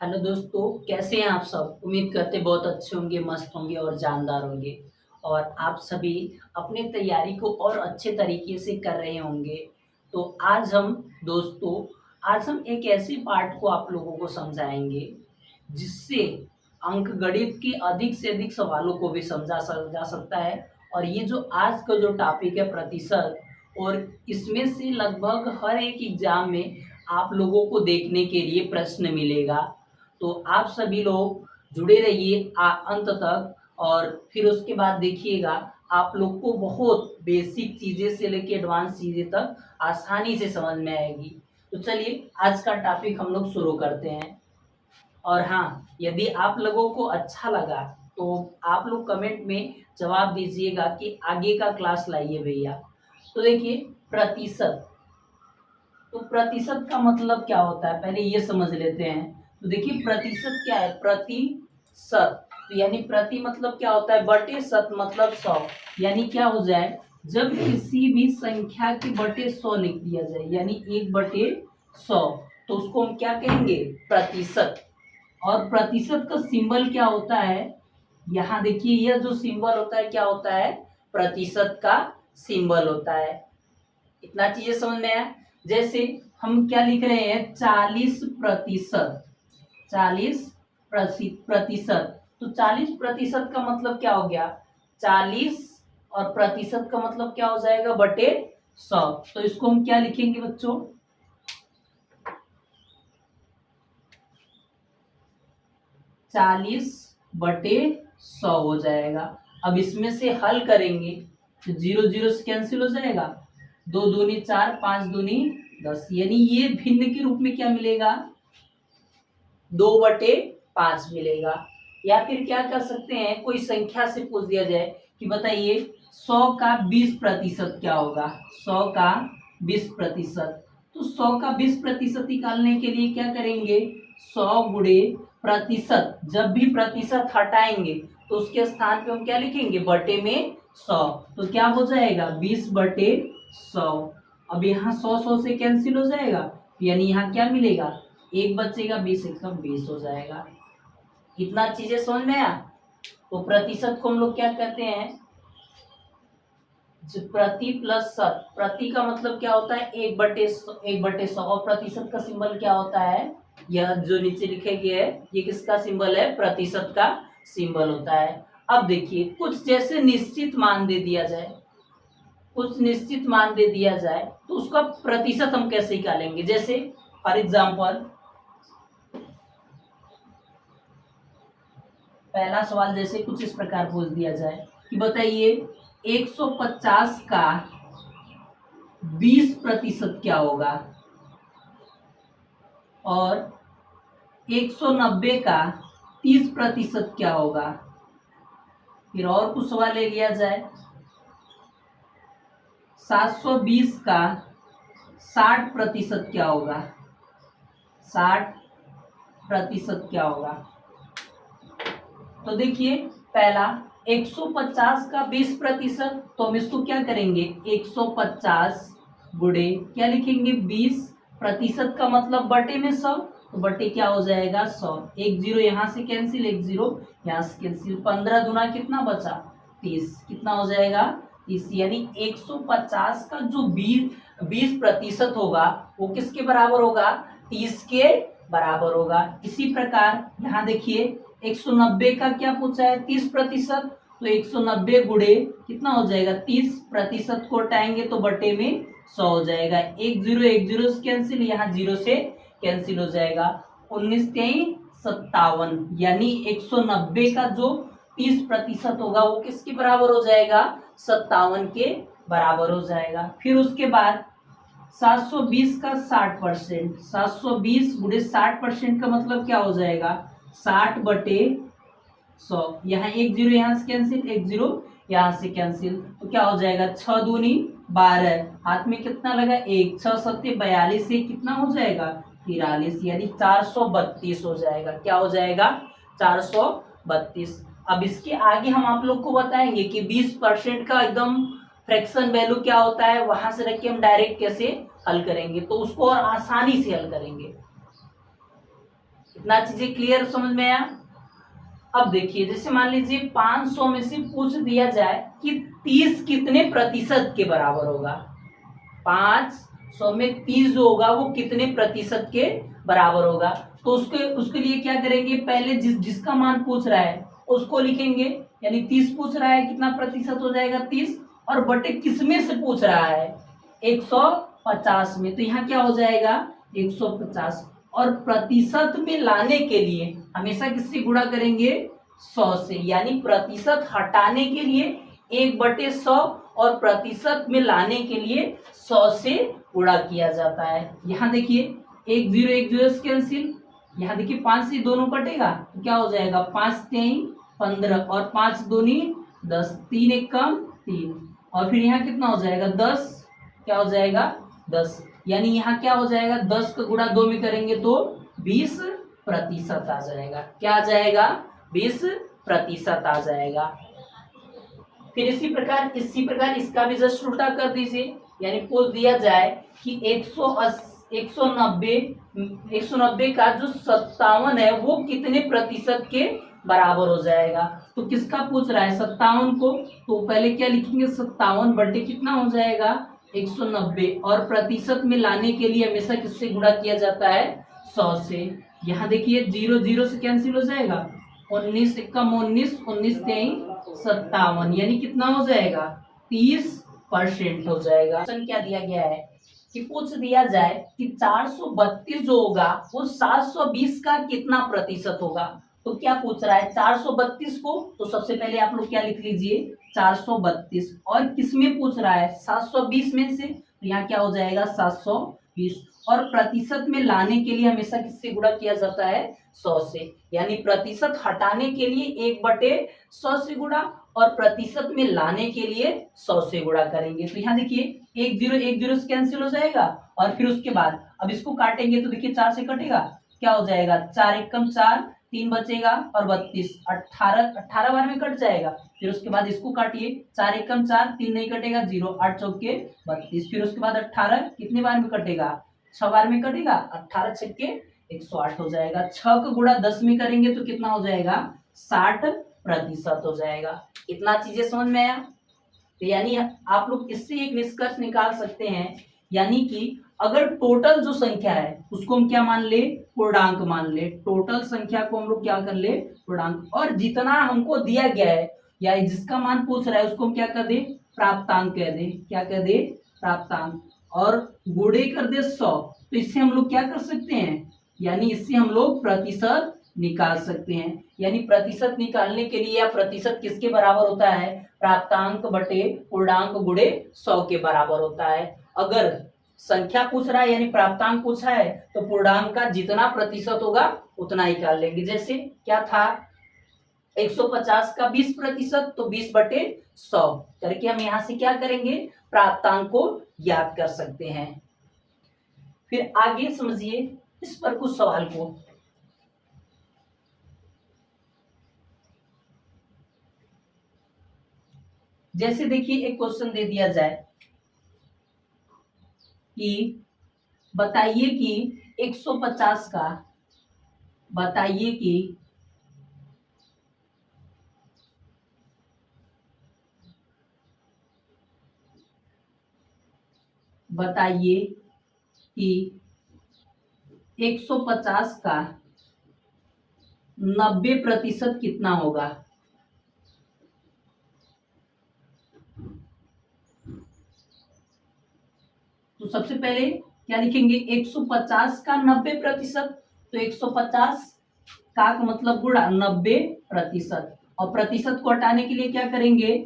Hello दोस्तों, कैसे हैं आप सब? उम्मीद करते बहुत अच्छे होंगे, मस्त होंगे और जानदार होंगे। और आप सभी अपनी तैयारी को और अच्छे तरीके से कर रहे होंगे। तो दोस्तों आज हम एक ऐसे पार्ट को आप लोगों को समझाएँगे, जिससे अंकगणित के अधिक से अधिक सवालों को भी समझा जा सकता है। और ये जो आज का जो टॉपिक है प्रतिशत, और इसमें से लगभग हर एक एग्ज़ाम में आप लोगों को देखने के लिए प्रश्न मिलेगा। तो आप सभी लोग जुड़े रहिए अंत तक। और फिर उसके बाद देखिएगा, आप लोग को बहुत बेसिक चीज़ें से लेके एडवांस चीज़ें तक आसानी से समझ में आएगी। तो चलिए आज का टॉपिक हम लोग शुरू करते हैं। और हाँ, यदि आप लोगों को अच्छा लगा तो आप लोग कमेंट में जवाब दीजिएगा कि आगे का क्लास लाइए भैया। तो देखिए, प्रतिशत। तो प्रतिशत का मतलब क्या होता है, पहले ये समझ लेते हैं। तो देखिए, प्रतिशत क्या है? प्रतिशत तो यानी प्रति मतलब क्या होता है? बटे, शत मतलब 100। यानी क्या हो जाए, जब किसी भी संख्या के बटे 100 लिख दिया जाए, यानी 1/100, तो उसको हम क्या कहेंगे? प्रतिशत। और प्रतिशत का सिंबल क्या होता है? यहाँ देखिए, यह जो सिंबल होता है क्या होता है? प्रतिशत का सिंबल होता है। इतना चीजें समझ में आया। जैसे हम क्या लिख रहे हैं? 40%। 40%। तो 40% का मतलब क्या हो गया? 40। और प्रतिशत का मतलब क्या हो जाएगा? बटे 100। तो इसको हम क्या लिखेंगे बच्चों? 40/100 हो जाएगा। अब इसमें से हल करेंगे तो 0 0 से कैंसिल हो जाएगा। 2 दूनी 4, 5 दूनी 10, यानी ये भिन्न के रूप में क्या मिलेगा? 2/5 मिलेगा। या फिर क्या कर सकते हैं, कोई संख्या से पूछ दिया जाए कि बताइए 100 का 20% क्या होगा? 100 का 20%। तो 100 का 20% निकालने के लिए क्या करेंगे? 100 गुणे प्रतिशत। जब भी प्रतिशत हटाएंगे तो उसके स्थान पे हम क्या लिखेंगे? बटे में 100। तो क्या हो जाएगा? 20/100। अब यहाँ 100 से कैंसिल हो जाएगा, यानी यहाँ क्या मिलेगा? एक बचेगा, 20 एकम 20 हो जाएगा। इतना चीजें समझ में आया। तो प्रतिशत को हम लोग क्या कहते हैं? प्रति प्लस शत। प्रति का मतलब क्या होता है? 1/100। और प्रतिशत का सिंबल क्या होता है? यह जो नीचे लिखे गए है, ये किसका सिंबल है? प्रतिशत का सिंबल होता है। अब देखिए, कुछ जैसे निश्चित मान दे दिया जाए, कुछ निश्चित मान दे दिया जाए तो उसका प्रतिशत हम कैसे निकालेंगे? जैसे फॉर एग्जाम्पल, पहला सवाल जैसे कुछ इस प्रकार पूछ दिया जाए कि बताइए 150 का 20% क्या होगा? और 190 का 30% क्या होगा? फिर और कुछ सवाल ले लिया जाए, 720 का 60% क्या होगा? 60% क्या होगा? तो देखिए, पहला 150 का 20%, तो हम इसको क्या करेंगे? 150 गुणे क्या लिखेंगे? 20%। का मतलब बटे में 100। तो बटे क्या हो जाएगा? 100। एक जीरो यहाँ से कैंसिल, एक जीरो यहाँ से कैंसिल। 15 दुना कितना बचा? 30। कितना हो जाएगा? 30। यानी 150 का जो 20% होगा वो किसके बराबर होगा? 30 के बराबर होगा। इसी प्रकार यहाँ देखिए, 190 का क्या पूछा है? 30%। तो 190 गुणे कितना हो जाएगा? 30%। को हटाएंगे तो बटे में 100 हो जाएगा। एक जीरो से कैंसिल, यहाँ जीरो से कैंसिल हो जाएगा। 19 3 57, यानी 190 का जो 30% होगा वो किसके बराबर हो जाएगा? 57 के बराबर हो जाएगा। फिर उसके बाद 720 का 60%। 720 गुणे 60% का मतलब क्या हो जाएगा? 60/100। यहाँ एक जीरो यहाँ से कैंसिल, एक जीरो यहाँ से कैंसिल, तो क्या हो जाएगा? 6 दूनी 12, हाथ में कितना लगा? एक। 6 सत्ते 42 से कितना हो जाएगा? 43, यानी 432 हो जाएगा। क्या हो जाएगा? 432। अब इसके आगे हम आप लोग को बताएंगे कि 20% का एकदम फ्रैक्शन वैल्यू क्या होता है, वहां से रख के हम डायरेक्ट कैसे हल करेंगे, तो उसको और आसानी से हल करेंगे। इतना चीजें क्लियर समझ में आया। अब देखिए जैसे मान लीजिए 500 में से पूछ दिया जाए कि 30 कितने प्रतिशत के बराबर होगा। 500 में 30 जो होगा वो कितने प्रतिशत के बराबर होगा। तो उसके उसके लिए क्या करेंगे, पहले जिसका मान पूछ रहा है उसको लिखेंगे, यानी 30 पूछ रहा है, कितना प्रतिशत हो जाएगा 30, और बटे किसमें से पूछ रहा है 150 में, तो यहाँ क्या हो जाएगा 150। और प्रतिशत में लाने के लिए हमेशा किससे गुणा करेंगे 100 से, यानी प्रतिशत हटाने के लिए 1/100 और प्रतिशत में लाने के लिए 100 से गुणा किया जाता है। यहाँ देखिए 1 0 से कैंसिल, यहाँ देखिए 5 से दोनों कटेगा तो क्या हो जाएगा 5 3 15 और 5 दूनी 10, 3 1 कम 3, और फिर यहाँ कितना हो जाएगा 10, क्या हो जाएगा 10, यानी यहाँ क्या हो जाएगा 10 का गुणा 2 में करेंगे तो 20% आ जाएगा। क्या आ जाएगा 20% आ जाएगा। फिर इसी प्रकार इसका भी जस्ट उल्टा कर दीजिए, यानी पूछ दिया जाए कि 190 का जो 57 है वो कितने प्रतिशत के बराबर हो जाएगा। तो किसका पूछ रहा है 57 को, तो पहले क्या लिखेंगे 57 बटे कितना हो जाएगा 190, और प्रतिशत में लाने के लिए हमेशा किससे गुणा किया जाता है 100 से। यहाँ देखिए 0 0 से कैंसिल हो जाएगा, 19 कम 19, 19 3 57, यानी कितना हो जाएगा 30% हो जाएगा। क्या दिया गया है कि पूछ दिया जाए कि 432 जो होगा वो 720 का कितना प्रतिशत होगा। तो क्या पूछ रहा है 432 को, तो सबसे पहले आप लोग क्या लिख लीजिए 432, और किसमें पूछ रहा है 720 में से, तो यहाँ क्या हो जाएगा 720, और प्रतिशत में लाने के लिए हमेशा किससे गुणा किया जाता है 100 से, यानी प्रतिशत हटाने के लिए 1/100 से गुणा और प्रतिशत में लाने के लिए 100 से गुणा करेंगे। तो यहाँ देखिए 1 0 से कैंसिल हो जाएगा, और फिर उसके बाद अब इसको काटेंगे तो देखिए 4 से कटेगा, क्या हो जाएगा 4 1 कम 4, 3 बचेगा और 32, 18 बार में कट जाएगा। फिर उसके बाद इसको काटिए, 4 1 कम 4, 3 नहीं कटेगा 0, 8 चौके 32, फिर उसके बाद 18 कितने बार में कटेगा 6 बार में कटेगा, 18 छक्के 108 हो जाएगा। 6 का गुणा 10 में करेंगे तो कितना हो जाएगा 60% हो जाएगा। इतना चीजें समझ में आया। तो यानी आप लोग इससे एक निष्कर्ष निकाल सकते हैं, यानी कि अगर टोटल जो संख्या है उसको हम क्या मान ले पूर्णांक मान ले, टोटल संख्या को हम लोग क्या कर ले पूर्णांक, और जितना हमको दिया गया है या जिसका मान पूछ रहा है उसको हम क्या कर दे प्राप्तांक कह दे, क्या कह दे प्राप्तांक, और गुणे कर दे 100। तो इससे हम लोग क्या कर सकते हैं, यानी इससे हम लोग प्रतिशत निकाल सकते हैं। यानी प्रतिशत निकालने के लिए या प्रतिशत किसके बराबर होता है प्राप्तांक बटे पूर्णांक गुणे 100 के बराबर होता है। अगर संख्या पूछ रहा है यानी प्राप्तांक पूछा है तो पूर्णांक का जितना प्रतिशत होगा उतना निकाल लेंगे। जैसे क्या था 150 का 20%, तो 20/100 करके हम यहां से क्या करेंगे प्राप्तांक को याद कर सकते हैं। फिर आगे समझिए इस पर कुछ सवाल को। जैसे देखिए एक क्वेश्चन दे दिया जाए कि बताइए कि 150 का बताइए कि बताइए कि 150 का 90% कितना होगा। तो सबसे पहले क्या लिखेंगे 150 का 90%, तो 150 का मतलब गुणा 90%, और प्रतिशत को हटाने के लिए क्या करेंगे,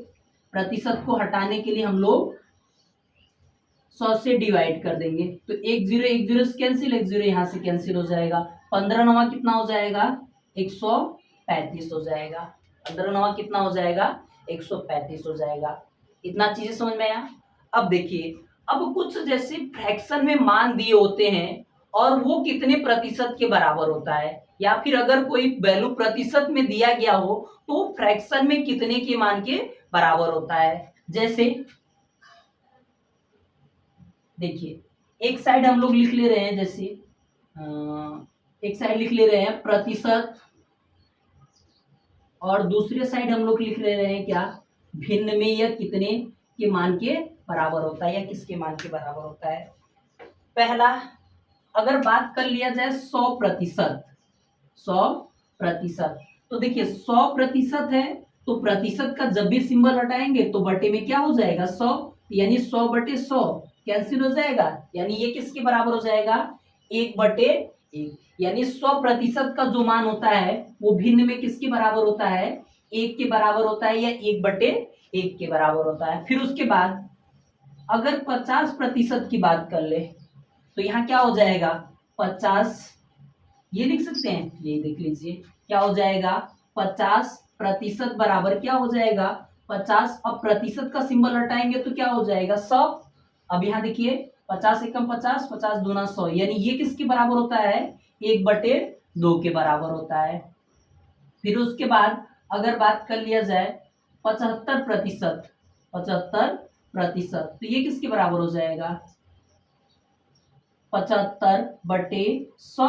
प्रतिशत को हटाने के लिए हम लोग 100 से डिवाइड कर देंगे। तो 1 0 से कैंसिल, 1 0 यहां से कैंसिल हो जाएगा, 15 9 कितना हो जाएगा 135 हो जाएगा, 15 9 कितना हो जाएगा 135 हो जाएगा। इतना चीजें समझ में आया। अब देखिए अब कुछ जैसे फ्रैक्शन में मान दिए होते हैं और वो कितने प्रतिशत के बराबर होता है, या फिर अगर कोई वैल्यू प्रतिशत में दिया गया हो तो फ्रैक्शन में कितने के मान के बराबर होता है। जैसे देखिए एक साइड हम लोग लिख ले रहे हैं, जैसे एक साइड लिख ले रहे हैं प्रतिशत और दूसरे साइड हम लोग लिख ले रहे हैं क्या, भिन्न में यह कितने के मान के बराबर होता है या किसके मान के बराबर होता है। पहला, अगर बात कर लिया जाए 100%, 100%, तो देखिए 100% है तो प्रतिशत का जब भी सिंबल हटाएंगे तो बटे में क्या हो जाएगा 100, यानी 100/100 कैंसिल हो जाएगा, यानी ये किसके बराबर हो जाएगा 1/1, यानी 100% का जो मान होता है वो भिन्न में किसके बराबर होता है, 1 के बराबर होता है या 1/1 के बराबर होता है। फिर उसके बाद अगर 50% की बात कर ले तो यहाँ क्या हो जाएगा 50, ये लिख सकते हैं, ये देख लीजिए क्या हो जाएगा 50% बराबर क्या हो जाएगा 50, अब प्रतिशत का सिंबल हटाएंगे तो क्या हो जाएगा 100। अब यहाँ देखिए 50 एकम 50, 50 दूना 100, यानी ये किसके बराबर होता है 1/2 के बराबर होता है। फिर उसके बाद अगर बात कर लिया जाए 75%, 75%, तो ये किसके बराबर हो जाएगा 75/100,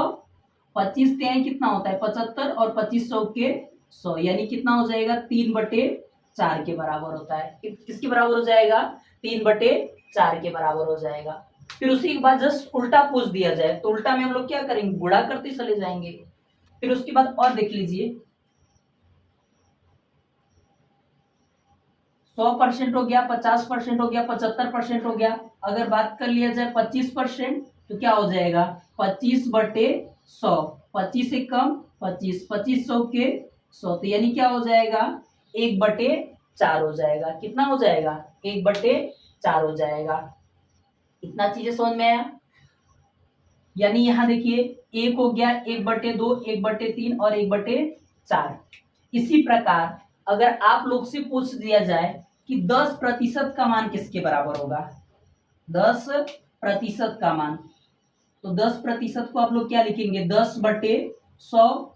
25 तिहाई कितना होता है 75 और 25 100 के 100, यानी कितना हो जाएगा 3/4 के बराबर होता है। किसके बराबर हो जाएगा 3/4 के बराबर हो जाएगा। फिर उसी के बाद जस्ट उल्टा पूछ दिया जाए तो उल्टा में हम लोग क्या करेंगे, गुणा करते चले जाएंगे। फिर उसके बाद और देख लीजिए 100% हो गया, 50% हो गया, 75% हो गया। अगर बात कर लिया जाए 25% तो क्या हो जाएगा 25/100, 25 से कम 25, 25 100 के 100, तो यानी क्या हो जाएगा 1/4 हो जाएगा। कितना हो जाएगा 1/4 हो जाएगा। इतना चीजें समझ में आया। यानी यहाँ देखिए एक हो गया 1/2, 1/3 और 1/4। इसी प्रकार अगर आप लोग से पूछ दिया जाए कि 10% का मान किसके बराबर होगा, 10% का मान, तो 10% को आप लोग क्या लिखेंगे 10/100,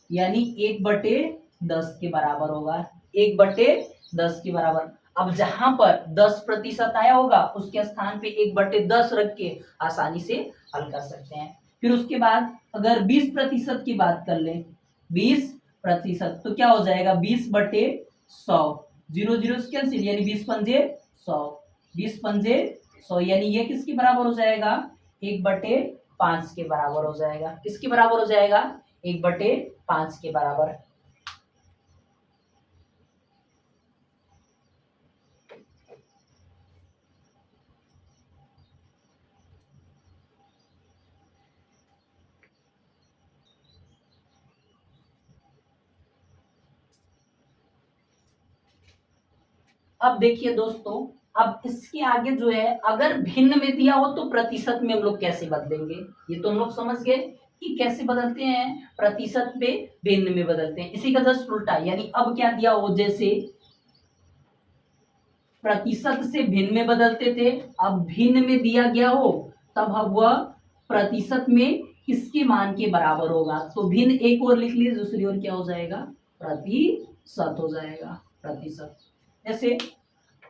यानी 1/10 के बराबर होगा, 1/10 के बराबर। अब जहां पर 10% आया होगा उसके स्थान पे 1/10 रख के आसानी से हल कर सकते हैं। फिर उसके बाद अगर 20% की बात कर ले, 20%, तो क्या हो जाएगा 20/100, 0 0 कैंसिल, यानी 20×5 100, 20×5 100, यानी ये किसके बराबर हो जाएगा 1/5 के बराबर हो जाएगा। किसके बराबर हो जाएगा 1/5 के बराबर। अब देखिए दोस्तों, अब इसके आगे जो है अगर भिन्न में दिया हो तो प्रतिशत में हम लोग कैसे बदलेंगे, ये तो हम लोग समझ गए कि कैसे बदलते हैं, प्रतिशत पे भिन्न में बदलते हैं। इसी का जस्ट उल्टा, यानी अब क्या दिया हो, जैसे प्रतिशत से भिन्न में बदलते थे, अब भिन्न में दिया गया हो तब अब वह प्रतिशत में किसके मान के बराबर होगा, तो भिन्न एक और लिख लीजिए, दूसरी ओर क्या हो जाएगा प्रतिशत हो जाएगा, प्रतिशत। जैसे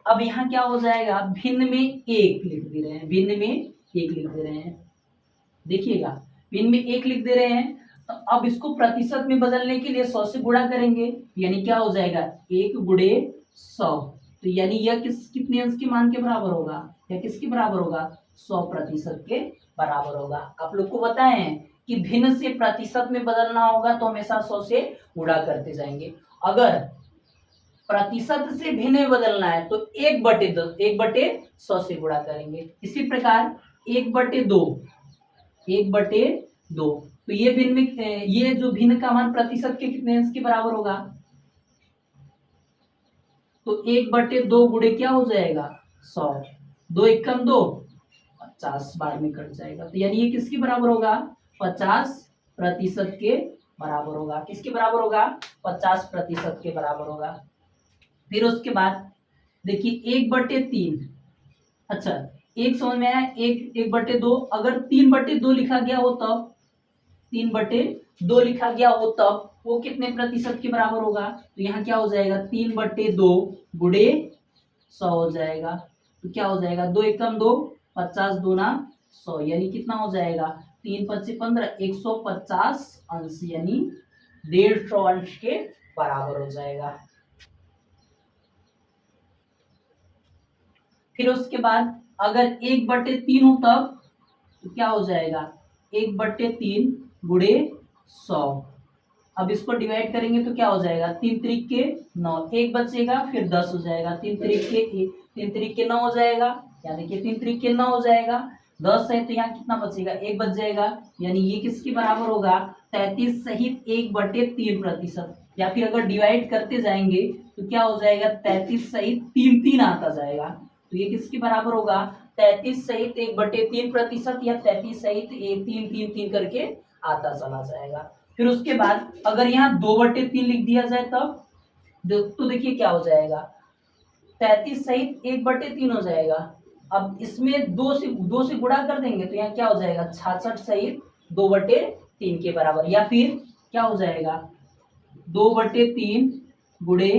अब यहाँ क्या हो जाएगा, भिन्न में एक लिख दे रहे हैं, भिन्न में एक लिख दे रहे हैं, देखिएगा भिन्न में एक लिख दे रहे हैं, तो अब इसको प्रतिशत में बदलने के लिए 100 से गुणा करेंगे, यानी क्या हो जाएगा 1×100, तो यानी यह कितने अंश के मान के बराबर होगा, या किसके बराबर होगा 100% के बराबर होगा। आप लोग को बताए हैं कि भिन्न से प्रतिशत में बदलना होगा तो हमेशा 100 से गुणा करते जाएंगे। अगर प्रतिशत से भिन्न में बदलना है तो 1/10, 1/100 से गुणा करेंगे। इसी प्रकार 1/2, 1/2, तो ये भिन्न में ये जो भिन्न का मान प्रतिशत के कितने अंश के बराबर होगा, तो 1/2 गुणे क्या हो जाएगा 100, 2 एकम 2, 50 बार में कट जाएगा, तो यानी ये किसके बराबर होगा 50% के बराबर होगा। किसके बराबर होगा 50% के बराबर होगा। फिर उसके बाद देखिए 1/3, अच्छा एक समझ में आया, 1/2, अगर 3/2 लिखा गया हो तब, 3/2 लिखा गया हो तब वो कितने प्रतिशत के बराबर होगा, तो यहाँ क्या हो जाएगा 3/2 गुणे 100 हो जाएगा, तो क्या हो जाएगा 2 एकम 2, 50 दूना 100, यानी कितना हो जाएगा 3 5 15, 150 अंश यानी 150 अंश के बराबर हो जाएगा। फिर उसके बाद अगर 1/3 हो तब तो क्या हो जाएगा, 1/3 गुणे 100। अब इसको डिवाइड करेंगे तो क्या हो जाएगा, 3 त्रिक के 9, एक बचेगा फिर 10 हो जाएगा, 3 त्रिक के 9 हो जाएगा, यहाँ देखिए 3 त्रिक के 9 हो जाएगा, 10 है तो यहाँ कितना बचेगा, एक बच जाएगा, यानी ये किसके बराबर होगा, 33 सहित 1/3%। या फिर अगर डिवाइड करते जाएंगे तो क्या हो जाएगा, 33 सहित 3 आता जाएगा, तो ये किसके बराबर होगा, 33 सहित 1/3% या 33 सहित 3 करके आता चला जाएगा। फिर उसके बाद अगर यहाँ 2/3 लिख दिया जाए तब तो देखिए क्या हो जाएगा, 33 सहित 1/3 हो जाएगा। अब इसमें दो से गुणा कर देंगे तो यहाँ क्या हो जाएगा, 66 सहित 2/3 के बराबर, या फिर क्या हो जाएगा, 2/3 गुणे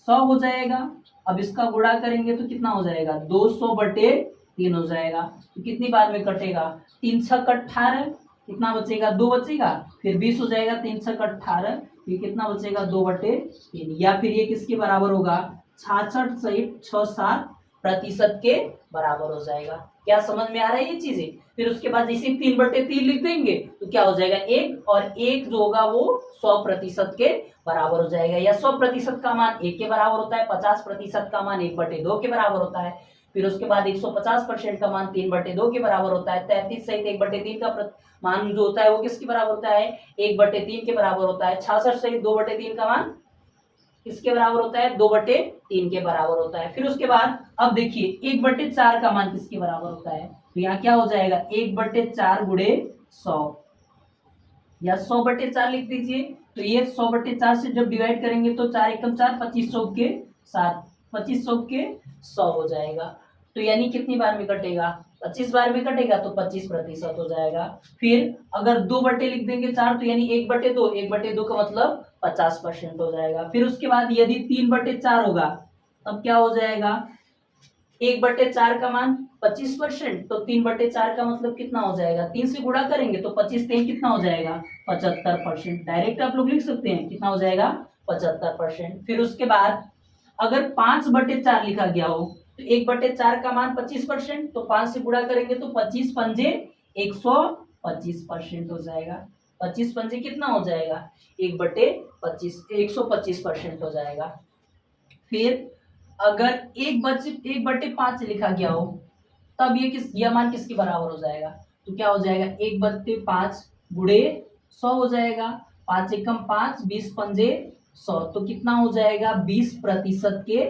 100 हो जाएगा। अब इसका गुणा करेंगे तो कितना हो जाएगा, 200/3 हो जाएगा। तो कितनी बार में कटेगा, 3 6 18, कितना बचेगा, 2 बचेगा, फिर 20 हो जाएगा, 3 6 18, ये कितना बचेगा, 2/3। या फिर ये किसके बराबर होगा, 66 सहित 67% के बराबर हो जाएगा। क्या समझ में आ रहा है ये चीजें। फिर उसके बाद इसी 3/3 लिख देंगे तो क्या हो जाएगा, एक, और एक जो होगा वो 100% के बराबर हो जाएगा, या 100% का मान 1 के बराबर होता है, 50% का मान 1/2 के बराबर होता है। फिर उसके बाद 150% का मान 3/2 के बराबर होता है। 33 सहित 1/3 का मान जो होता है वो किसके बराबर होता है, 1/3 के बराबर होता है। 66 सहित 2/3 का मान किसके बराबर होता है, 2/3 के बराबर होता है। फिर उसके बाद अब देखिए 1/4 का मान किसके बराबर होता है, तो यहाँ क्या हो जाएगा, 1/4 गुणे 100, या 100/4 लिख दीजिए। तो ये 100/4 से जब डिवाइड करेंगे तो 4 एकम 4, 25 चौक के 7, 25 चौक के 100 हो जाएगा। तो यानी कितनी बार में कटेगा, 25 बार में कटेगा, तो 25% हो जाएगा। फिर अगर 2 लिख देंगे 4, तो यानी 1/2, 1/2 का मतलब 50% हो जाएगा। फिर उसके बाद यदि 3/4 होगा तब क्या हो जाएगा, 1/4 का मान 25%, तो 3/4 का मतलब कितना हो जाएगा, 3 से गुणा करेंगे तो 25 3 कितना हो जाएगा, 75%। डायरेक्ट आप लोग लिख सकते हैं, कितना हो जाएगा, 75%। फिर उसके बाद अगर 5/4 लिखा गया हो तो 1/4 का मान 25%, तो 5 से गुणा करेंगे तो 25 पंजे 125% हो जाएगा। 25 पंजे कितना हो जाएगा, 1/25, 125% हो जाएगा। फिर अगर 1/5 लिखा गया हो तब यह मान किसके बराबर हो जाएगा, तो क्या हो जाएगा, 1/5 गुणे 100 हो जाएगा। 5 एकम 5, 20 पंजे 100, तो कितना हो जाएगा, 20% के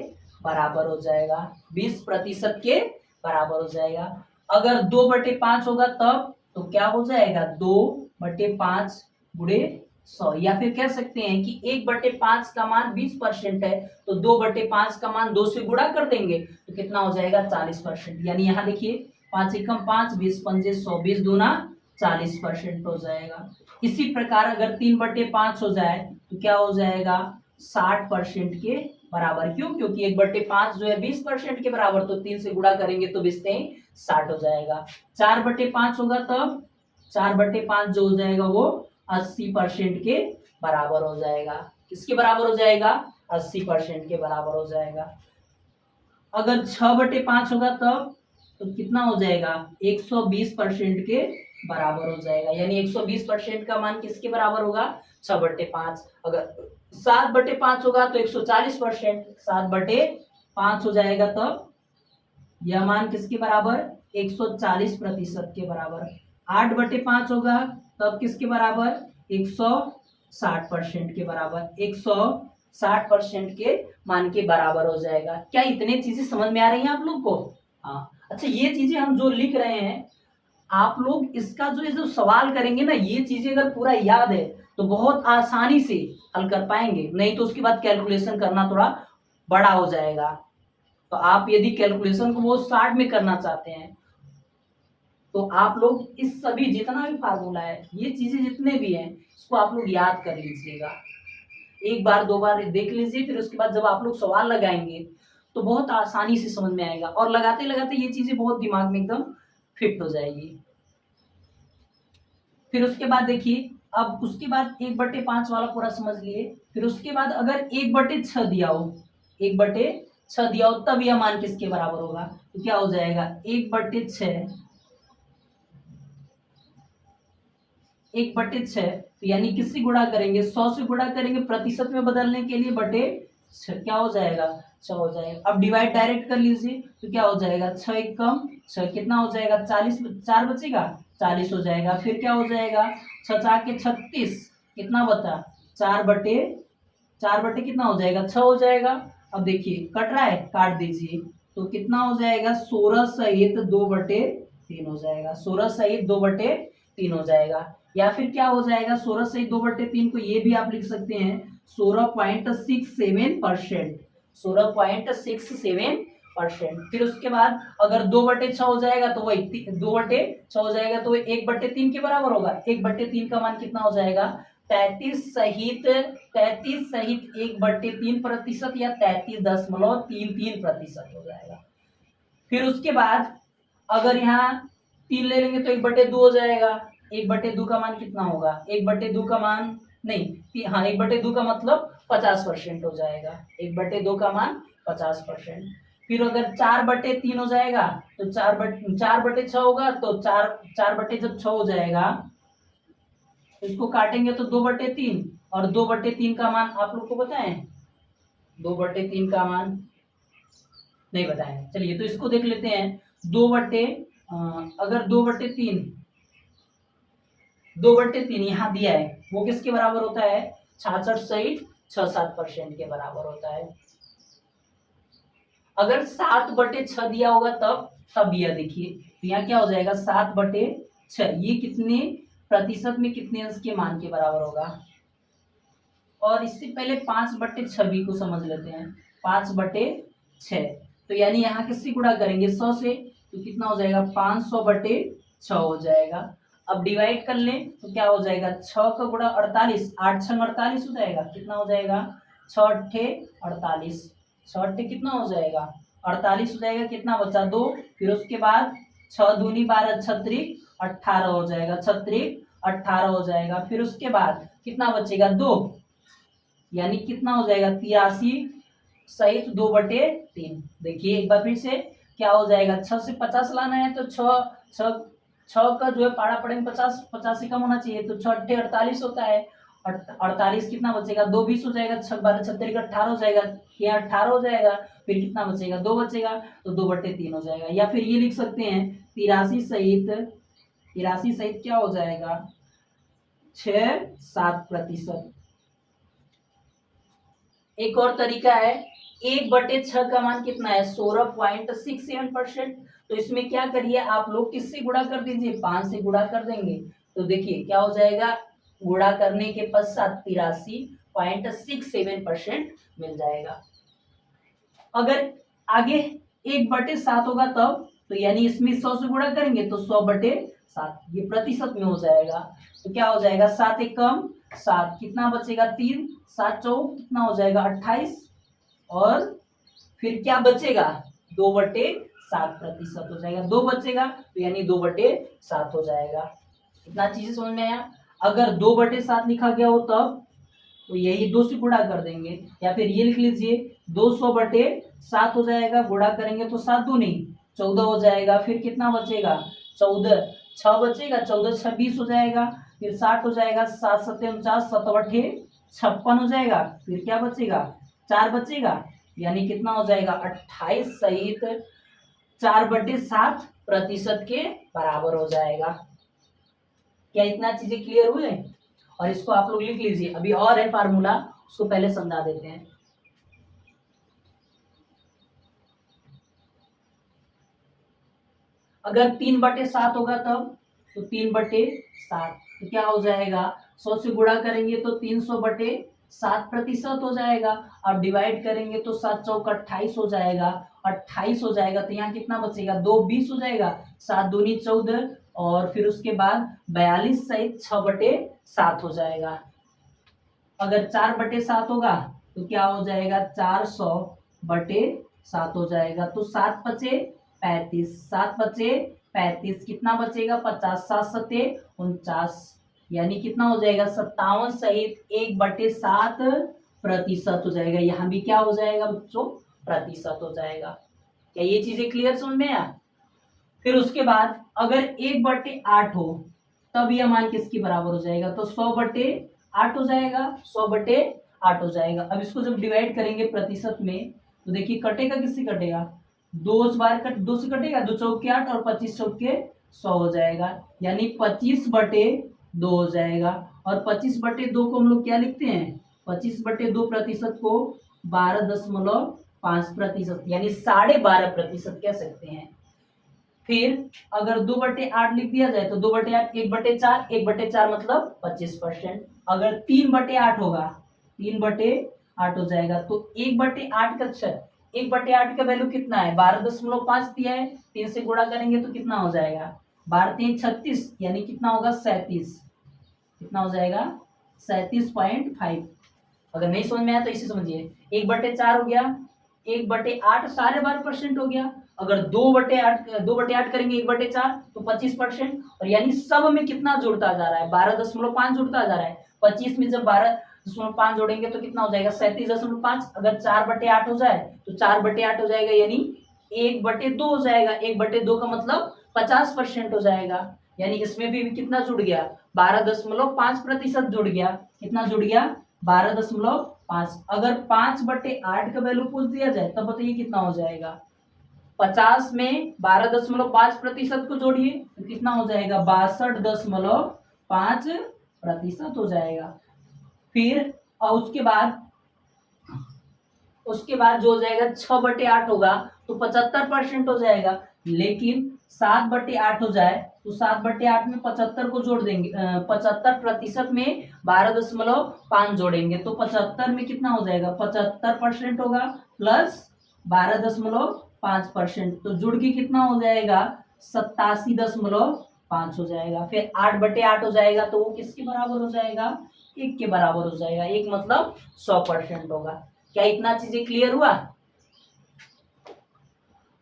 बराबर हो जाएगा, 20% के बराबर हो जाएगा। अगर 2/5 होगा तब तो क्या हो जाएगा, 2/5 गुणे 100, या फिर कह सकते हैं कि 1/5 का मान 20% है, तो 2/5 का मान 2 से गुणा कर देंगे तो कितना हो जाएगा, 40%। यानी यहाँ देखिए 5 एकम 5, 20 पंजे 100, 20 दूना 40% हो जाएगा। इसी प्रकार अगर 3/5 हो जाए तो क्या हो जाएगा, 60% के बराबर। क्यों, क्योंकि 1/5 जो है 20% के बराबर, तो 3 से गुणा करेंगे तो 20 60 हो जाएगा। 4/5 होगा तब 4/5 जो हो जाएगा वो 80% के बराबर हो जाएगा। किसके बराबर हो जाएगा, 80% के बराबर हो जाएगा। अगर 6/5 होगा तब तो कितना हो जाएगा, 120% के बराबर हो जाएगा। यानी 120% का मान किसके बराबर होगा, 6/5। अगर 7/5 होगा तो 140%, 7/5 हो जाएगा तब यह मान किसके बराबर, 140% के बराबर। 8/5 होगा तब किसके बराबर, 160% के बराबर, 160% के मान के बराबर हो जाएगा। क्या इतने चीजें समझ में आ रही हैं आप लोग को। हाँ, अच्छा, ये चीजें हम जो लिख रहे हैं आप लोग इसका जो सवाल करेंगे ना, ये चीजें अगर पूरा याद है तो बहुत आसानी से हल कर पाएंगे, नहीं तो उसके बाद कैलकुलेशन करना थोड़ा बड़ा हो जाएगा। तो आप यदि कैलकुलेशन को वो शॉर्ट में करना चाहते हैं तो आप लोग इस सभी जितना भी फार्मूला है, ये चीजें जितने भी हैं, इसको आप लोग याद कर लीजिएगा, एक बार दो बार देख लीजिए। फिर उसके बाद जब आप लोग सवाल लगाएंगे तो बहुत आसानी से समझ में आएगा, और लगाते लगाते ये चीजें बहुत दिमाग में एकदम फिट हो जाएगी। फिर उसके बाद देखिए, अब उसके बाद 1/5 वाला पूरा समझ लिए। फिर उसके बाद अगर 1/6 दिया हो, 1/6 दिया हो, तब यह मान किसके बराबर होगा? तो क्या हो जाएगा? 1/6, 1/6, तो यानी किससे गुणा करेंगे? 100 से गुणा करेंगे, प्रतिशत में बदलने के लिए बटे 6, क्या हो जाएगा? 6 हो जाएगा। अब डिवाइड डायरेक्ट कर लीजिए, तो क्या हो जाएगा? 6 एक कम 6, कितना हो जाएगा? 40, 4 बचेगा, 40 हो जाएगा। फिर क्या हो जाएगा? 6 4 के 36, कितना बचा? 4/4 कितना हो जाएगा? 6 हो जाएगा। अब देखिए कट रहा है, काट दीजिए, तो कितना हो जाएगा? 16 सहित 2/3 हो जाएगा, 16 सहित 2/3 हो जाएगा। या फिर क्या हो जाएगा? 16 सहित 2/3 को ये भी आप लिख सकते हैं 16.67%, 16.67%। फिर उसके बाद अगर 2/6 हो जाएगा तो वही 2/6 हो जाएगा, तो 1/3 के बराबर होगा। 1/3 का मान कितना हो जाएगा? 33 सहित 1/3% या 33.33% हो जाएगा। फिर उसके बाद अगर यहाँ 3 ले लेंगे तो 1/2 हो जाएगा। 1/2 का मान कितना होगा? 1/2 का मान नहीं, हाँ, 1/2 का मतलब 50% हो जाएगा। 1/2 का मान 50%। फिर अगर 4/3 हो जाएगा तो 4/6 होगा, तो 4 जब 6 हो जाएगा तो इसको काटेंगे तो 2/3, और 2/3 का मान आप लोग को बताएं? 2/3 का मान नहीं बताएं, चलिए तो इसको देख लेते हैं। अगर 2/3 यहाँ दिया है, वो किसके बराबर होता है? 66 सहित 6-7% के बराबर होता है। अगर 7/6 दिया होगा तब यह देखिए, तो यहाँ क्या हो जाएगा? 7/6, ये कितने प्रतिशत में कितने अंश के मान के बराबर होगा? और इससे पहले 5/6 को समझ लेते हैं। 5/6, तो यानी यहाँ किससे गुणा करेंगे? 100 से, तो कितना हो जाएगा? 500/6 हो जाएगा। अब डिवाइड कर लें तो क्या हो जाएगा? 6 का गुणा 48, 8 6 48 हो जाएगा। कितना हो जाएगा? 6 8 48, 6 8 कितना हो जाएगा? 48 हो जाएगा। कितना बचा? 2। फिर उसके बाद 6 दूनी 12, 36 18 हो जाएगा, 36 18 हो जाएगा। फिर उसके बाद कितना बचेगा? 2, यानी कितना हो जाएगा? 83 सहित 2/3। देखिए एक बार फिर से, क्या हो जाएगा? 6 से 50 लाना है तो 6 का जो है पारा पड़ेंगे 50, 50 से कम होना चाहिए, तो 6 8 48 होता है। 48 कितना बचेगा? 2 20 हो जाएगा, 6 12 36 18 हो जाएगा, ये 18 हो जाएगा। फिर कितना बचेगा? 2 बचेगा, तो 2/3 हो जाएगा। या फिर ये लिख सकते हैं 83 सहित क्या हो जाएगा? 6-7%। एक और तरीका है, 1/6 का मान कितना है? 16.67%। तो इसमें क्या करिए आप लोग, किससे गुणा कर दीजिए? 5 से गुणा कर देंगे, तो देखिए क्या हो जाएगा? गुणा करने के पश्चात 83.67% मिल जाएगा। अगर आगे 1/7 होगा तब, तो यानी इसमें 100 से गुणा करेंगे तो 100/7, ये प्रतिशत में हो जाएगा। तो क्या हो जाएगा? 7 एक कम 7, कितना बचेगा? 3 7 चौक कितना हो जाएगा? 28, और फिर क्या बचेगा? 2/7% हो जाएगा। 2 बचेगा, तो यानी 2/7 हो जाएगा। इतना चीजें समझ में आया? अगर 2/7 लिखा गया हो तब, तो यही 2 से गुणा कर देंगे। या फिर ये लिख लीजिए 200/7 हो जाएगा, गुणा करेंगे तो 7 दूनी 14 हो जाएगा। फिर कितना बचेगा? 14, 6 बचेगा, 14 6 20 हो जाएगा। फिर 60 हो जाएगा, 7 7 49, 7 8 56 हो जाएगा। फिर क्या बचेगा? 4 बचेगा, यानी कितना हो जाएगा? 28 सहित 4/7% के बराबर हो जाएगा। क्या इतना चीजें क्लियर हुए? और इसको आप लोग लिख लीजिए, अभी और है फार्मूला, उसको पहले समझा देते हैं। अगर 3/7 होगा तब, तो 3/7, तो क्या हो जाएगा? 100 से गुणा करेंगे तो 300/7% हो जाएगा। अब डिवाइड करेंगे तो 7 चौक 28 हो जाएगा, 28 हो जाएगा। तो यहाँ कितना बचेगा? 2 20 हो जाएगा, 7 दूनी 14, और फिर उसके बाद 42 सहित 6/7 हो जाएगा। अगर 4/7 होगा तो क्या हो जाएगा? 400/7 हो जाएगा। तो 7 बचे 35, 7 बचे 35, कितना बचेगा? 50, 7 7 49, यानी कितना हो जाएगा 57 सहित 1/7 प्रतिशत हो जाएगा। यहाँ भी क्या हो जाएगा बच्चों, प्रतिशत हो जाएगा। क्या ये चीजें क्लियर समझ में आया? फिर उसके बाद अगर 1/8 हो तब यह मान किसके बराबर हो जाएगा, तो 100/8 हो जाएगा, 100/8 हो जाएगा। अब इसको जब डिवाइड करेंगे प्रतिशत में तो देखिए कटेगा, किससे कटेगा, 2 से कटेगा, 2 चौके 8 और 25 चौके 100 हो जाएगा, यानी 25/2 हो जाएगा। और 25/2 को हम लोग क्या लिखते हैं, 25/2 प्रतिशत को 12.5% यानी 12.5% कह सकते हैं। फिर अगर 2/8 लिख दिया जाए तो 2/8 1/4, 1/4 मतलब 25%। अगर 3/8 होगा, 3/8 हो जाएगा, तो 1/8 का 1/8 का वैल्यू कितना है, 12.5 दिया है, 3 से गुणा करेंगे तो कितना हो जाएगा, 12×3 36, यानी कितना होगा 37, कितना हो जाएगा 37.5। अगर नहीं समझ में आया तो इसे समझिए, 1/4 हो गया, 1/8 12.5% हो गया। अगर 2/8 करेंगे 1/4 तो 25%, और यानी सब में कितना जुड़ता जा रहा है, 12.5 जुड़ता जा रहा है। 25 में जब 12.5 जोड़ेंगे तो कितना हो जाएगा 37.5। अगर 4/8 हो जाए तो 4/8 हो जाएगा, यानी 1/2 हो जाएगा। 1/2 का मतलब 50% हो जाएगा, यानी इसमें भी कितना जुड़ गया, 12.5% जुड़ गया। कितना जुड़ गया, 12.5। अगर 5/8 का वैल्यू पूछ दिया जाए तब बताइए कितना हो जाएगा, 50 में 12.5% को जोड़िए तो कितना हो जाएगा 62.5% हो जाएगा। फिर और उसके बाद जो हो जाएगा 6/8 होगा तो 75% हो जाएगा। लेकिन 7/8 हो जाए तो 7/8 में 75 को जोड़ देंगे, 75% में 12.5 जोड़ेंगे तो 75 में कितना हो जाएगा 75% होगा, प्लस 12.5%, तो जुड़ के कितना हो जाएगा 87.5 हो जाएगा। फिर 8/8 हो जाएगा तो वो किसके बराबर हो जाएगा, 1 के बराबर हो जाएगा। 1 मतलब 100% होगा। क्या इतना चीजें क्लियर हुआ?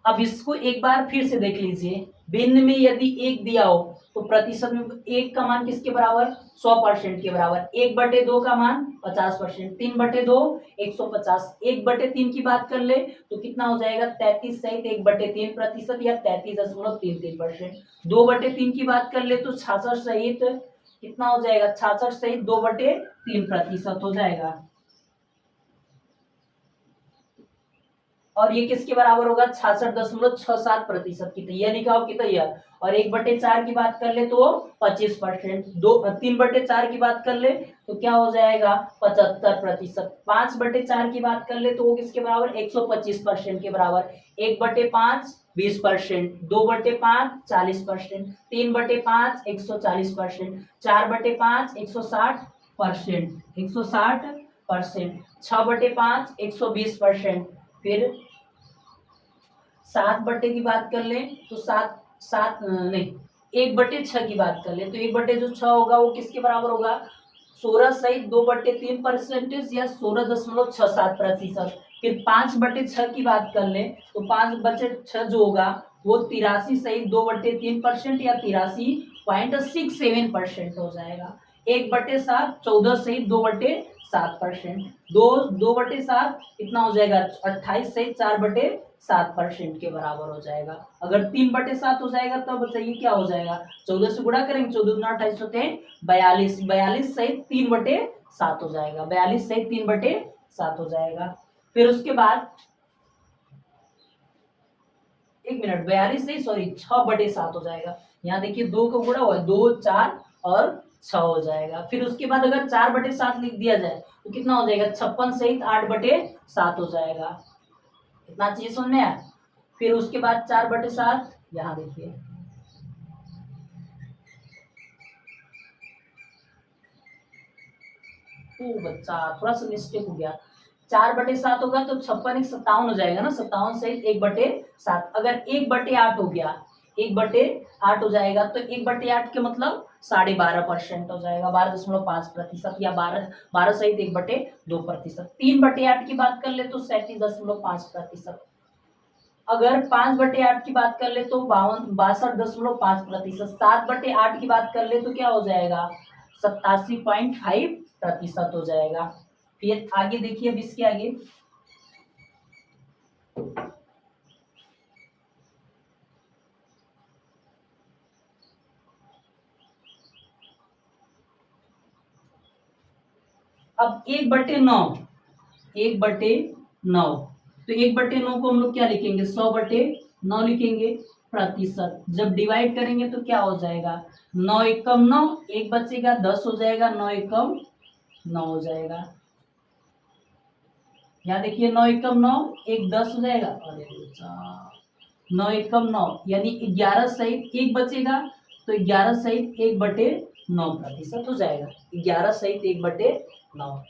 अब इसको एक बार फिर से देख लीजिए, भिन्न में यदि 1 दिया हो तो प्रतिशत में 1 का मान किसके बराबर, 100% के बराबर। 1/2 का मान 50%, 3/2 150। 1/3 की बात कर ले तो कितना हो जाएगा 33 सहित 1/3% या 33.33%। 2/3 की बात कर ले तो 66 सहित कितना हो जाएगा, 66 सहित 2/3% हो जाएगा। और ये किसके बराबर होगा, 66.67% की, यह लिखा हो कि तैयार। और 1/4 की बात कर ले तो 25%, 3/4 की बात कर ले तो क्या हो जाएगा 75%। 5/4 की बात कर ले तो वो किसके बराबर 125% के बराबर। 1/5 20%, 2/5 40%, 3/5 140%, 4/5 160%, 160%, 6/5 120%। फिर 7/6 की बात कर ले तो सात सात नहीं 1/6 की बात कर ले तो 1/6 होगा वो किसके बराबर होगा, 16 सहित 2/3% या 16.67%। फिर 5/6 की बात कर ले तो 5/6 जो होगा वो 83 सहित 2/3% या 83.67% हो जाएगा। 1/7 14 सहित 2/7%, 2/7 कितना हो जाएगा 28 सहित 4/7% के बराबर हो जाएगा। अगर 3/7 हो जाएगा तो बताइए क्या हो जाएगा, 14 से गुणा करेंगे, 14 दूना 28 होते हैं 42, 42 सहित 3/7 हो जाएगा, 42 सहित 3/7 हो जाएगा। फिर उसके बाद 42 से सॉरी 6/7 हो जाएगा। यहाँ देखिए 2 का गुणा हुआ है, 2 4 और 6 हो जाएगा। फिर उसके बाद अगर 4/7 लिख दिया जाए तो कितना हो जाएगा 56 सहित 8/7 हो जाएगा। इतना चीज समझ में आया। फिर उसके बाद 4/7 यहाँ देखिए, बच्चा थोड़ा सा मिस्टेक हो गया, 4/7 होगा तो 56 57 हो जाएगा ना, 57 सहित 1/7। अगर 1/8 हो गया, 1/8 हो जाएगा तो 1/8 के मतलब 12.5% हो जाएगा, 12.5% या 12 सहित 1/2%। 3/8 की बात कर ले तो 37.5%। अगर 5/8 की बात कर ले तो 62.5%। 7/8 की बात कर ले तो क्या हो जाएगा 87.5% हो जाएगा। फिर आगे देखिए, अब इसके आगे अब 1/9, 1/9, तो 1/9 को हम लोग क्या लिखेंगे, 100/9 लिखेंगे प्रतिशत। जब डिवाइड करेंगे तो क्या हो जाएगा, 9 एकम 9, एक बचेगा 10 हो जाएगा, 9 एकम 9 हो जाएगा। यहाँ देखिए 9 एकम 9, एक 10 हो जाएगा, अरे 9 एकम 9 यानी 11 सहित एक बचेगा, तो 11 सहित 1/9 प्रतिशत हो जाएगा, 11 सहित 1/9।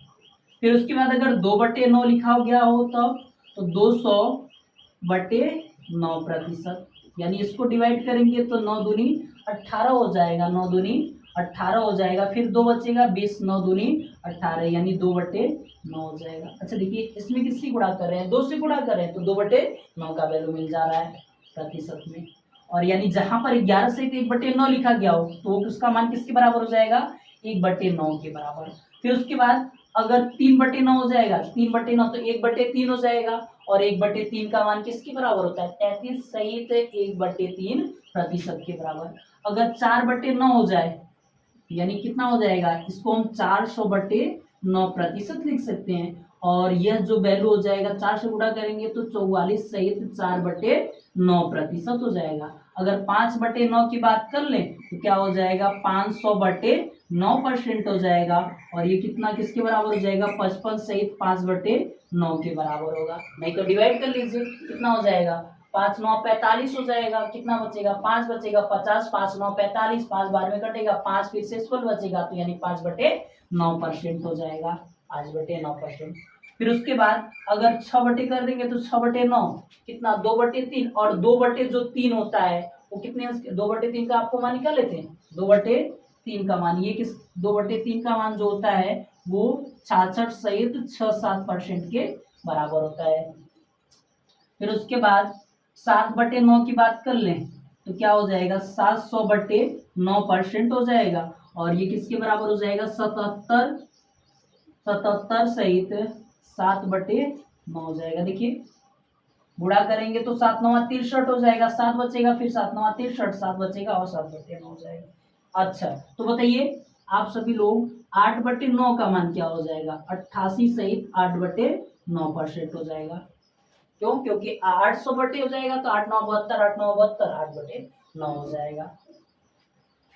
फिर उसके बाद अगर 2/9 लिखा गया हो तब तो 200/9%, यानी इसको डिवाइड करेंगे तो 9 दूनी 18 हो जाएगा, 9 दूनी 18 हो जाएगा। फिर 2 बचेगा 20, 9 दूनी 18 यानी 2/9 हो जाएगा। अच्छा देखिए, इसमें किससे गुणा कर रहे हैं, 2 से गुणा कर रहे हैं, तो 2/9 का वैल्यू मिल जा रहा है प्रतिशत में। और यानी जहां पर 11 से 1/9 लिखा गया हो तो उसका मान किसके बराबर हो जाएगा, 1/9 के बराबर। फिर उसके बाद अगर 3/9 हो जाएगा, 3/9 तो 1/3 हो जाएगा, और 1/3 का मान किसके बराबर होता है, 33 सहित 1/3 प्रतिशत के बराबर। अगर 4/9 हो जाए यानी कितना हो जाएगा, इसको हम 400/9% लिख सकते हैं। और यह जो वैल्यू हो जाएगा 4 से गुणा करेंगे तो 44 सहित 4/9% हो जाएगा। अगर 5/9 की बात कर लें तो क्या हो जाएगा, 500/9% हो जाएगा। और ये कितना किसके बराबर हो जाएगा, 55 सहित 5/9 के बराबर होगा। नहीं तो डिवाइड कर लीजिए, कितना हो जाएगा, 5×9 45 हो जाएगा, कितना बचेगा, 5 बचेगा, 50, 5×9 45, 5 बार में कटेगा, 5 फिर से 16 बचेगा, तो यानी 5/9% हो जाएगा, 5/9%। फिर उसके बाद अगर 6 कर देंगे तो 6/9 कितना, 2/3, और 2/3 होता है वो कितने, 2/3 का आपको मान निकाल लेते हैं, 2/3 का मान, ये किस 2/3 का मान जो होता है वो 66 सहित 6-7% के बराबर होता है। फिर उसके बाद 7/9 की बात कर लें तो क्या हो जाएगा, 700/9% हो जाएगा। और ये किसके बराबर हो जाएगा, 77 सहित 7/9 हो जाएगा। देखिए गुणा करेंगे तो 7×9 = 63 हो जाएगा, 7 बचेगा, फिर 7×9 = 63, 7 बचेगा और 7/9 हो जाएगा। अच्छा तो बताइए आप सभी लोग 8/9 का मान क्या हो जाएगा, 88 सहित 8/9% हो जाएगा। क्यों, क्योंकि 800 हो जाएगा तो 8×9 = 72, 8×9 = 72, 8/9 हो जाएगा।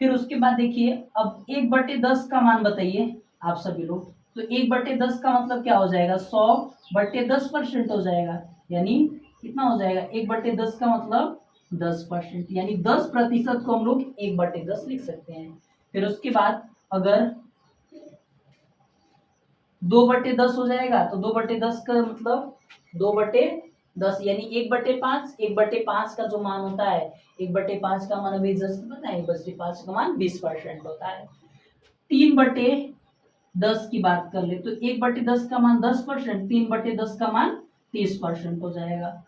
फिर उसके बाद देखिए अब 1/10 का मान बताइए आप सभी लोग, तो 1/10 का मतलब क्या हो जाएगा, 100/10% हो जाएगा। यानी कितना हो जाएगा, 1/10 का मतलब 10%, यानी 10% को हम लोग 1/10 लिख सकते हैं। फिर उसके बाद अगर 2/10 हो जाएगा तो 2/10 का मतलब 2/10 यानी 1/5, 1/5 का जो मान होता है, 1/5 का मान अभी जस्ट पता है, 1/5 का मान 20% होता है। 3/10 की बात कर ले तो 1/10 का मान 10%, 3/10 का मान 30% हो जाएगा।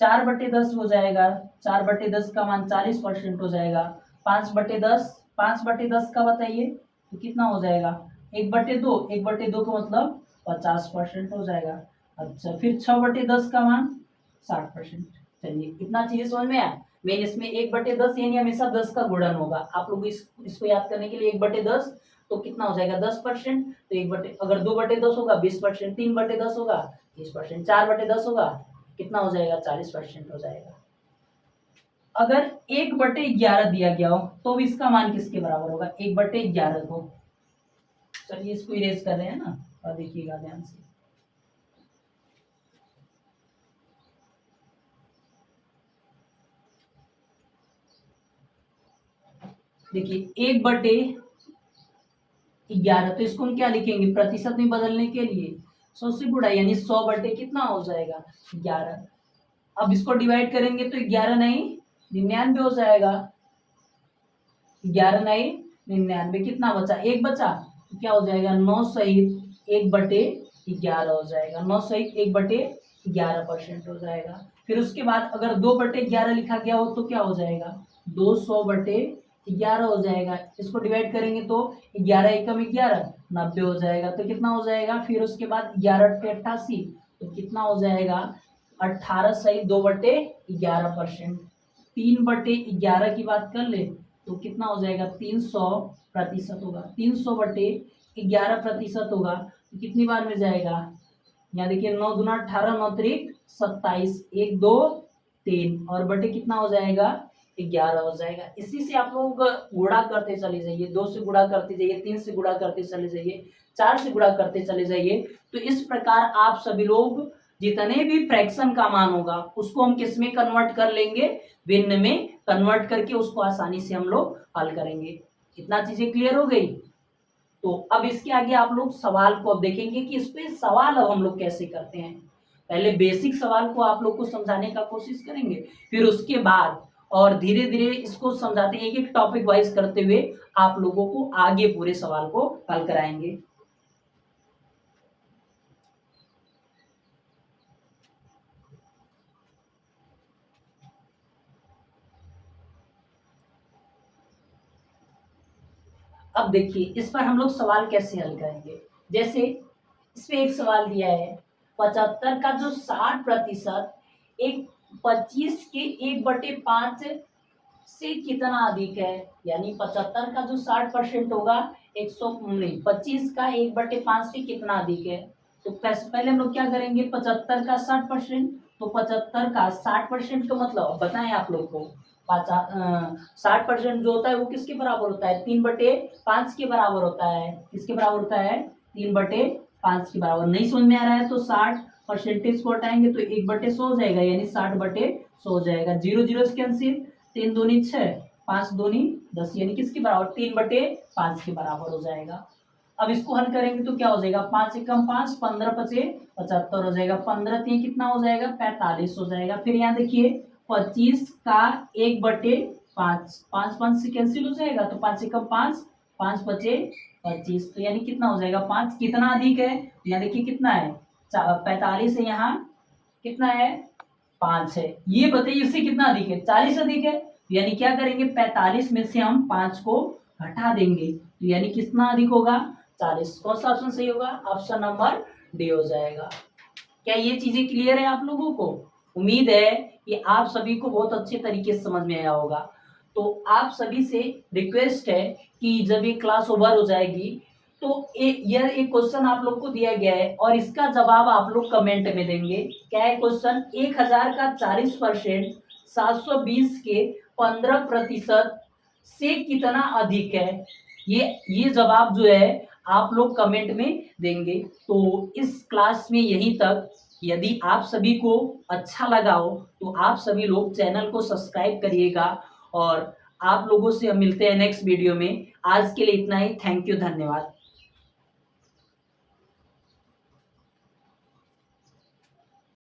4/10 हो जाएगा, 4/10 का मान 40% हो जाएगा। 5/10, 5/10 का बताइए तो कितना हो जाएगा, 1/2, 1/2 का मतलब 50% हो जाएगा। अच्छा फिर 6/10 का मान 60%। चलिए इतना चीजें समझ में आया। मेन इसमें 1/10 यानी हमेशा 10 का गुणन होगा। आप लोग इसको याद करने के लिए 1/10 तो कितना हो जाएगा, 10%। तो अगर 2/10 होगा 20%, 3/10 होगा 30%, 4/10 होगा कितना हो जाएगा, 40% हो जाएगा। अगर 1/11 दिया गया हो तो इसका मान किसके बराबर होगा, 1/11 को। चलिए इसको इरेज कर रहे हैं ना, और देखिएगा ध्यान से। देखिए 1/11, तो इसको हम क्या लिखेंगे, प्रतिशत में बदलने के लिए 100 से गुणा, यानी 100 कितना हो जाएगा, 11। अब इसको डिवाइड करेंगे तो 11 नहीं 99 हो जाएगा, 11 नहीं 99, कितना बचा, एक बचा, तो क्या हो जाएगा, 9 सहित 1/11 हो जाएगा, 9 सहित 1/11% हो जाएगा। फिर उसके बाद अगर 2/11 लिखा गया हो तो क्या हो जाएगा, 200/11 11 हो जाएगा। इसको डिवाइड करेंगे तो 11 एकम 11 90 हो जाएगा। तो कितना हो जाएगा, फिर उसके बाद 11 अट्ठे 88, तो कितना हो जाएगा 18 सही 2/11%। 3/11 की बात कर ले तो कितना हो जाएगा 300% होगा। 300/11% होगा तो कितनी बार में जाएगा, यहाँ देखिए 9 दूना 18, 9 त्रिक 27, 1 2 3 और बटे कितना हो जाएगा 11 हो जाएगा। इसी से आप लोग गुणा करते चले जाइए, 2 से गुणा करते जाइए, 3 से गुणा करते चले जाइए, 4 से गुणा करते चले जाइए। तो इस प्रकार आप सभी लोग जितने भी फ्रैक्शन का मान होगा उसको हम किस में कन्वर्ट कर लेंगे, भिन्न में कन्वर्ट करके उसको आसानी से हम लोग हल करेंगे। इतना चीजें क्लियर हो गई। तो अब इसके आगे आप लोग सवाल को अब देखेंगे कि इस पे सवाल अब हम लोग कैसे करते हैं। पहले बेसिक सवाल को आप लोग को समझाने का कोशिश करेंगे, फिर उसके बाद और धीरे धीरे इसको समझाते एक एक टॉपिक वाइज करते हुए आप लोगों को आगे पूरे सवाल को हल कराएंगे। अब देखिए इस पर हम लोग सवाल कैसे हल करेंगे। जैसे इसमें एक सवाल दिया है 75 का जो 60% एक 25 के 1/5 से कितना अधिक है। यानी 75 का जो 60% होगा 100 नहीं 25 का 1/5 से कितना अधिक है। तो पहले हम लोग क्या करेंगे 75 का 60%, तो 75 का 60% तो मतलब बताएं आप लोग को 60% जो होता है वो किसके बराबर होता है 3/5 के बराबर होता है। किसके बराबर होता है 3/5 के बराबर। नहीं समझ में आ रहा है तो 60% को हटाएंगे तो 1/100 हो जाएगा, यानी 60/100 हो जाएगा। 0 0 कैंसिल, 3 दूनी 6, 5 दूनी 10, यानी किसके बराबर 3/5 के बराबर हो जाएगा। अब इसको हल करेंगे तो क्या हो जाएगा 5 एकम 5, 15 पचे 75 हो जाएगा। 15 3 कितना हो जाएगा 45 हो जाएगा। फिर यहाँ देखिए 25 का 1/5, 5 5 से कैंसिल हो जाएगा तो 5 एकम 5, 5 पचे 25, तो यानी कितना हो जाएगा 5 कितना अधिक है, यहाँ देखिए कितना है 45 है, यहाँ कितना है 5 है। ये बताइए इससे कितना अधिक है 40 अधिक है, यानी क्या करेंगे 45 में से हम 5 को हटा देंगे तो यानी कितना अधिक होगा 40। कौन सा ऑप्शन सही होगा, ऑप्शन नंबर डी हो जाएगा। क्या ये चीजें क्लियर है आप लोगों को। उम्मीद है कि आप सभी को बहुत अच्छे तरीके से समझ में आया होगा। तो आप सभी से रिक्वेस्ट है कि जब ये क्लास ओवर हो जाएगी तो यह एक क्वेश्चन आप लोग को दिया गया है और इसका जवाब आप लोग कमेंट में देंगे। क्या है क्वेश्चन, 1000 का 40% 720 के 15% से कितना अधिक है। ये जवाब जो है आप लोग कमेंट में देंगे। तो इस क्लास में यहीं तक। यदि आप सभी को अच्छा लगा हो तो आप सभी लोग चैनल को सब्सक्राइब करिएगा और आप लोगों से हम मिलते हैं नेक्स्ट वीडियो में। आज के लिए इतना ही। थैंक यू, धन्यवाद।